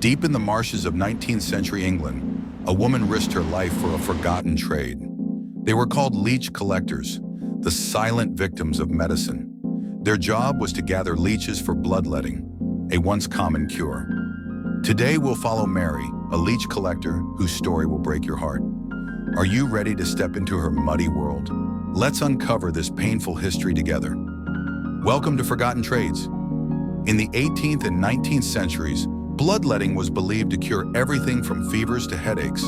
Deep in the marshes of 19th century England, a woman risked her life for a forgotten trade. They were called leech collectors, the silent victims of medicine. Their job was to gather leeches for bloodletting, a once common cure. Today we'll follow Mary, a leech collector whose story will break your heart. Are you ready to step into her muddy world? Let's uncover this painful history together. Welcome to Forgotten Trades. In the 18th and 19th centuries, bloodletting was believed to cure everything from fevers to headaches.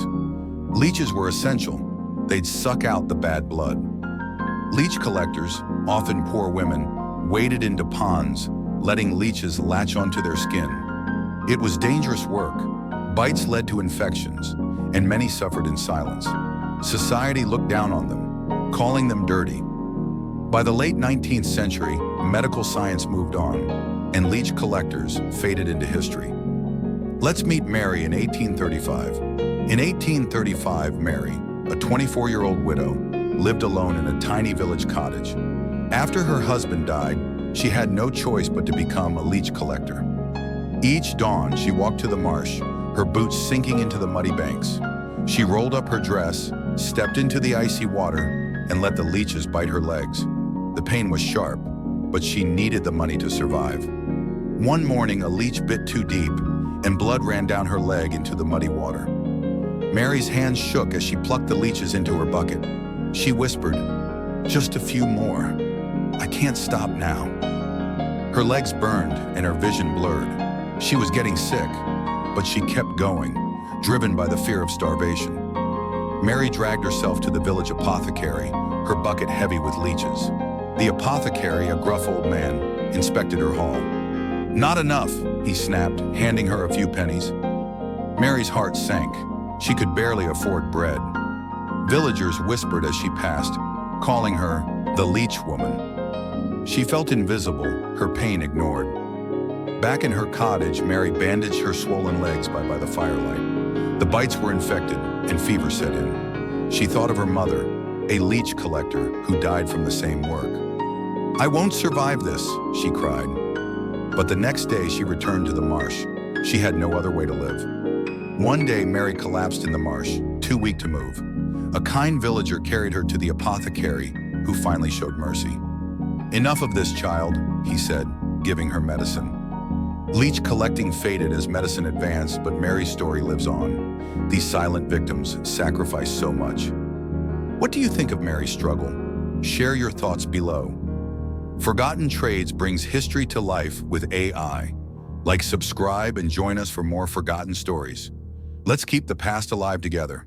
Leeches were essential. They'd suck out the bad blood. Leech collectors, often poor women, waded into ponds, letting leeches latch onto their skin. It was dangerous work. Bites led to infections, and many suffered in silence. Society looked down on them, calling them dirty. By the late 19th century, medical science moved on, and leech collectors faded into history. Let's meet Mary in 1835. In 1835, Mary, a 24-year-old widow, lived alone in a tiny village cottage. After her husband died, she had no choice but to become a leech collector. Each dawn, she walked to the marsh, her boots sinking into the muddy banks. She rolled up her dress, stepped into the icy water, and let the leeches bite her legs. The pain was sharp, but she needed the money to survive. One morning, a leech bit too deep, and blood ran down her leg into the muddy water. Mary's hands shook as she plucked the leeches into her bucket. She whispered, "Just a few more. I can't stop now." Her legs burned and her vision blurred. She was getting sick, but she kept going, driven by the fear of starvation. Mary dragged herself to the village apothecary, her bucket heavy with leeches. The apothecary, a gruff old man, inspected her haul. "Not enough," he snapped, handing her a few pennies. Mary's heart sank. She could barely afford bread. Villagers whispered as she passed, calling her the leech woman. She felt invisible, her pain ignored. Back in her cottage, Mary bandaged her swollen legs by the firelight. The bites were infected and fever set in. She thought of her mother, a leech collector who died from the same work. "I won't survive this," she cried. But the next day she returned to the marsh. She had no other way to live. One day Mary collapsed in the marsh, too weak to move. A kind villager carried her to the apothecary, who finally showed mercy. "Enough of this, child," he said, giving her medicine. Leech collecting faded as medicine advanced, but Mary's story lives on. These silent victims sacrificed so much. What do you think of Mary's struggle? Share your thoughts below. Forgotten Trades brings history to life with AI. Like, subscribe, and join us for more forgotten stories. Let's keep the past alive together.